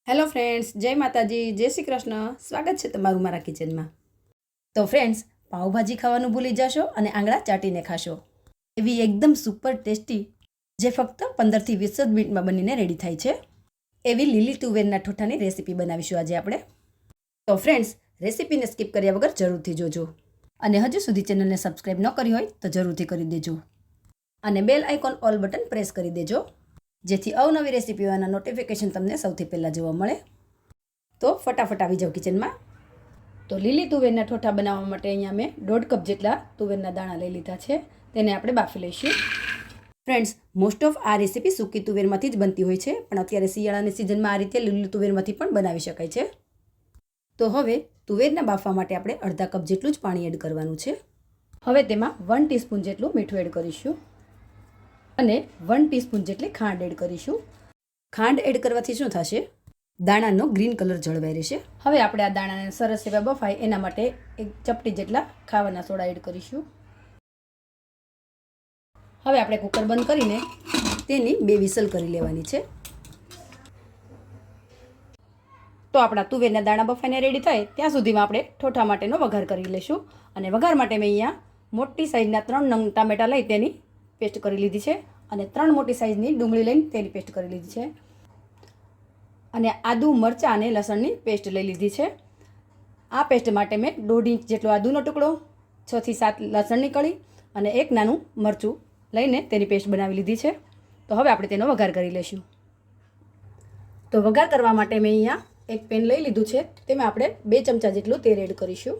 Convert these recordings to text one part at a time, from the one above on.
Hello friends, જય માતાજી, જય શ્રી કૃષ્ણ. સ્વાગત છે તમારું મારા કિચનમાં. તો ફ્રેન્ડ્સ, પાઉંભાજી ખાવાનું ભૂલી જશો અને આંગળા ચાટીને ખાશો એવી એકદમ સુપર ટેસ્ટી, જે ફક્ત 15થી 20 જ મિનિટમાં બનીને રેડી થાય છે એવી લીલી તુવેરના ઠોઠાની રેસીપી બનાવીશું આજે આપણે. તો ફ્રેન્ડ્સ, રેસીપીને સ્કીપ કર્યા વગર જરૂરથી જોજો અને હજુ સુધી ચેનલને સબસ્ક્રાઈબ ન કરી હોય તો જરૂરથી કરી દેજો અને bell icon all button press કરી દેજો, જેથી અવનવી રેસીપીઓના નોટિફિકેશન તમને સૌથી પહેલાં જોવા મળે. તો ફટાફટ આવી જાઓ કિચનમાં. તો લીલી તુવેરના ઠોઠા બનાવવા માટે અહીંયા મેં 1.5 કપ જેટલા તુવેરના દાણા લઈ લીધા છે. તેને આપણે બાફી લઈશું. ફ્રેન્ડ્સ, મોસ્ટ ઓફ આ રેસીપી સૂકી તુવેરમાંથી જ બનતી હોય છે, પણ અત્યારે શિયાળાની સિઝનમાં આ રીતે લીલી તુવેરમાંથી પણ બનાવી શકાય છે. તો હવે તુવેરના બાફવા માટે આપણે 1/2 કપ જેટલું જ પાણી એડ કરવાનું છે. હવે તેમાં 1 ટીસ્પૂન જેટલું મીઠું એડ કરીશું અને 1 ટીસ્પૂન જેટલી ખાંડ એડ કરીશું. ખાંડ એડ કરવાથી શું થશે? દાણાનો ગ્રીન કલર જળવાઈ રહેશે. હવે આપણે આ દાણાને સરસ એવા બફાય એના માટે 1 ચપટી જેટલા ખાવાના સોડા એડ કરીશું. હવે આપણે કુકર બંધ કરીને તેની 2 વિસલ કરી લેવાની છે. તો આપણા તુવેરના દાણા બફાઈને રેડી થાય ત્યાં સુધીમાં આપણે ઠોઠા માટેનો વઘાર કરી લઈશું. અને વઘાર માટે મેં અહીંયા મોટી સાઈઝના 3 નંગ ટામેટાં લઈ તેની પેસ્ટ કરી લીધી છે અને 3 મોટી સાઈઝની ડુંગળી લઈને તેની પેસ્ટ કરી લીધી છે અને આદુ, મરચાં અને લસણની પેસ્ટ લઈ લીધી છે. આ પેસ્ટ માટે મેં 1.5 ઇંચ જેટલો આદુનો ટુકડો, 6 થી 7 લસણની કળી અને 1 નાનું મરચું લઈને તેની પેસ્ટ બનાવી લીધી છે. તો હવે આપણે તેનો વઘાર કરી લઈશું. તો વઘાર કરવા માટે મેં અહીંયા એક પેન લઈ લીધું છે. તેમાં આપણે 2 ચમચા જેટલું તેલ એડ કરીશું.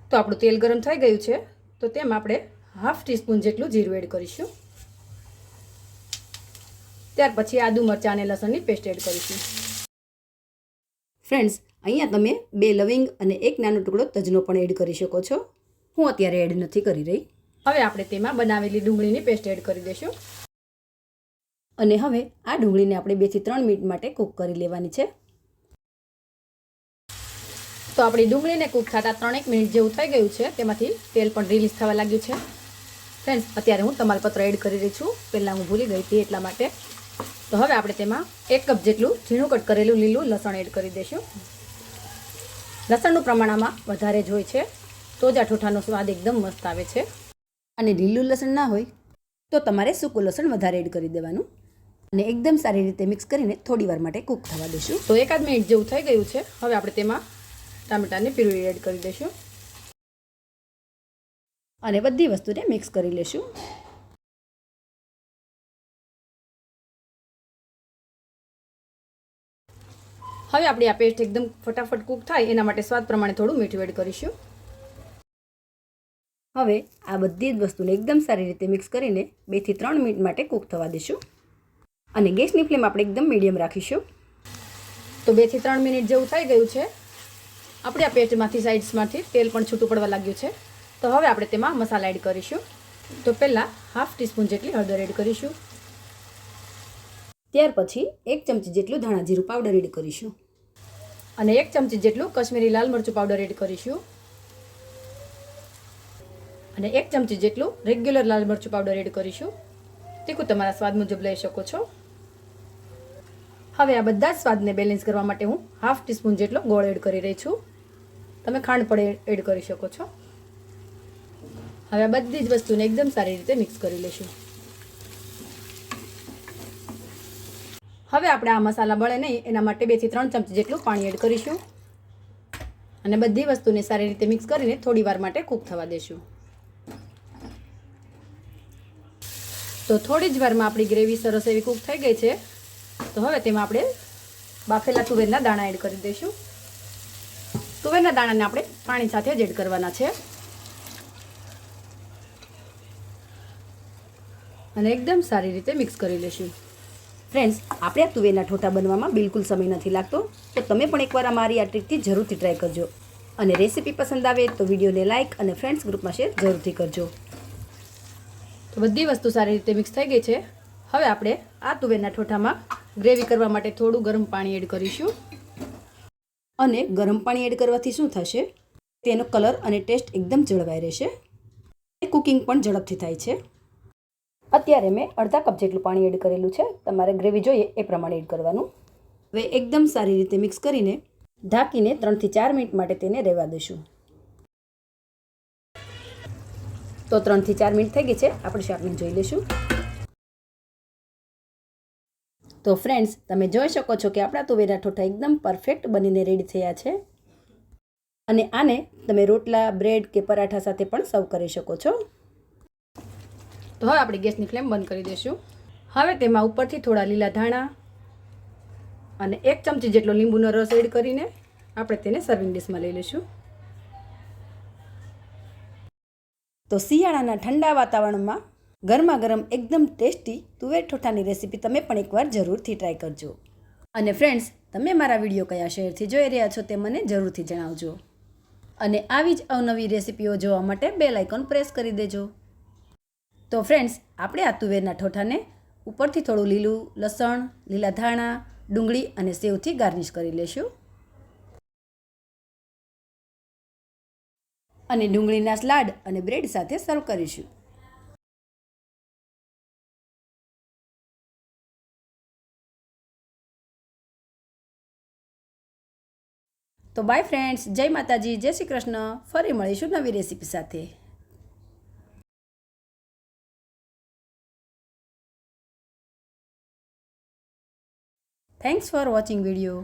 તો આપણું તેલ ગરમ થઈ ગયું છે, તો તેમાં આપણે 1/2 ટીસ્પૂન જેટલું જીરું એડ કરીશું. ત્યાર પછી આદુ, મરચાં અને લસણની પેસ્ટ એડ કરીશું. ફ્રેન્ડ્સ, અહીંયા તમે 2 લવિંગ અને 1 નાનો ટુકડો તજનો પણ એડ કરી શકો છો. હું અત્યારે એડ નથી કરી રહી. હવે આપણે તેમાં બનાવેલી ડુંગળીની પેસ્ટ એડ કરી દઈશું અને હવે આ ડુંગળીને આપણે 2 થી 3 મિનિટ માટે કૂક કરી લેવાની છે. તો આપણી ડુંગળીને કૂક થતાં 3-1 મિનિટ જેવું થઈ ગયું છે. તેમાંથી તેલ પણ રિલીઝ થવા લાગ્યું છે. ફ્રેન્ડ્સ, અત્યારે હું તમાલપત્ર એડ કરી રહી છું. પહેલાં હું ભૂલી ગઈ હતી એટલા માટે. તો હવે આપણે તેમાં 1 કપ જેટલું ઝીણું કટ કરેલું લીલું લસણ એડ કરી દઈશું. લસણનું પ્રમાણ આમાં વધારે જ હોય છે, તો જ આ ઠોઠાનો સ્વાદ એકદમ મસ્ત આવે છે. અને લીલું લસણ ના હોય તો તમારે સૂકું લસણ વધારે એડ કરી દેવાનું અને એકદમ સારી રીતે મિક્સ કરીને થોડી વાર માટે કૂક થવા દઈશું. તો 1 મિનિટ જેવું થઈ ગયું છે. હવે આપણે તેમાં ટામેટાની પ્યુરી એડ કરી દઈશું અને બધી વસ્તુને મિક્સ કરી લઈશું. હવે આપણી આ પેસ્ટ એકદમ ફટાફટ કૂક થાય એના માટે સ્વાદ પ્રમાણે થોડું મીઠું એડ કરીશું. હવે આ બધી જ વસ્તુને એકદમ સારી રીતે મિક્સ કરીને 2 થી 3 મિનિટ માટે કૂક થવા દઈશું અને ગેસની ફ્લેમ આપણે એકદમ મીડિયમ રાખીશું. તો 2 થી 3 મિનિટ જેવું થઈ ગયું છે. આપણે આ પેસ્ટમાંથી સાઇડ્સમાંથી તેલ પણ છૂટું પડવા લાગ્યું છે. તો હવે આપણે તેમાં મસાલા એડ કરીશું. તો પહેલાં 1/2 ટીસ્પૂન જેટલી હળદર એડ કરીશું. ત્યાર પછી 1 ચમચી જેટલું ધાણા જીરું પાવડર એડ કરીશું અને 1 ચમચી જેટલું કશ્મીરી લાલ મરચું પાવડર એડ કરીશું અને 1 ચમચી જેટલું રેગ્યુલર લાલ મરચું પાવડર એડ કરીશું. તીખું તમારા સ્વાદ મુજબ લઈ શકો છો. હવે આ બધા જ સ્વાદને બેલેન્સ કરવા માટે હું 1/2 ટીસ્પૂન જેટલો ગોળ એડ કરી રહી છું. તમે ખાંડ પણ એડ કરી શકો છો. હવે આ બધી જ વસ્તુને એકદમ સારી રીતે મિક્સ કરી લઈશું. હવે આપણે આ મસાલા બળે નહીં એના માટે 2 થી 3 ચમચી જેટલું પાણી એડ કરીશું અને બધી વસ્તુને સારી રીતે મિક્સ કરીને થોડી વાર માટે કૂક થવા દઈશું. તો થોડી જ વારમાં આપણી ગ્રેવી સરસ એવી કૂક થઈ ગઈ છે. તો હવે તેમાં આપણે બાફેલા તુવેરના દાણા એડ કરી દઈશું. તુવેરના દાણાને આપણે પાણી સાથે જ એડ કરવાના છે અને એકદમ સારી રીતે મિક્સ કરી લઈશું. ફ્રેન્ડ્સ, આપણે આ તુવેરના ઠોઠા બનવામાં બિલકુલ સમય નથી લાગતો, તો તમે પણ એકવાર અમારી આ ટ્રીકથી જરૂરથી ટ્રાય કરજો અને રેસીપી પસંદ આવે તો વિડીયોને લાઇક અને ફ્રેન્ડ્સ ગ્રુપમાં શેર જરૂરથી કરજો. તો બધી વસ્તુ સારી રીતે મિક્સ થઈ ગઈ છે. હવે આપણે આ તુવેરના ઠોઠામાં ગ્રેવી કરવા માટે થોડું ગરમ પાણી એડ કરીશું અને ગરમ પાણી એડ કરવાથી શું થશે? તેનો કલર અને ટેસ્ટ એકદમ જળવાઈ રહેશે. કુકિંગ પણ ઝડપથી થાય છે. અત્યારે મેં અડધા કપ જેટલું પાણી એડ કરેલું છે. તમારે ગ્રેવી જોઈએ એ પ્રમાણે એડ કરવાનું. હવે એકદમ સારી રીતે મિક્સ કરીને ઢાંકીને 3 થી 4 મિનિટ માટે તેને રહેવા દઈશું. તો 3 થી 4 મિનિટ થઈ ગઈ છે. આપણે શાકને જોઈ લઈશું. તો ફ્રેન્ડ્સ, તમે જોઈ શકો છો કે આપણા તુવેરના ઠોઠા એકદમ પરફેક્ટ બનીને રેડી થયા છે. અને આને તમે રોટલા, બ્રેડ કે પરાઠા સાથે પણ સર્વ કરી શકો છો. તો હવે આપણે ગેસની ફ્લેમ બંધ કરી દઈશું. હવે તેમાં ઉપરથી થોડા લીલા ધાણા અને 1 ચમચી જેટલો લીંબુનો રસ એડ કરીને આપણે તેને સર્વિંગ ડિશમાં લઈ લઈશું. તો શિયાળાના ઠંડા વાતાવરણમાં ગરમા ગરમ એકદમ ટેસ્ટી તુવેર ઠોઠાની રેસીપી તમે પણ એકવાર જરૂરથી ટ્રાય કરજો. અને ફ્રેન્ડ્સ, તમે મારા વિડીયો કયા શહેરથી જોઈ રહ્યા છો તે મને જરૂરથી જણાવજો. અને આવી જ અવનવી રેસીપીઓ જોવા માટે બેલ આઇકોન પ્રેસ કરી દેજો. તો ફ્રેન્ડ્સ, આપણે આ તુવેરના ઠોઠાને ઉપરથી થોડું લીલું લસણ, લીલા ધાણા, ડુંગળી અને સેવથી ગાર્નિશ કરી લેશું. અને ડુંગળીના સ્લાડ અને બ્રેડ સાથે સર્વ કરીશું. તો બાય ફ્રેન્ડ્સ, જય માતાજી, જય શ્રી કૃષ્ણ. ફરી મળીશું નવી રેસીપી સાથે. Thanks for watching video.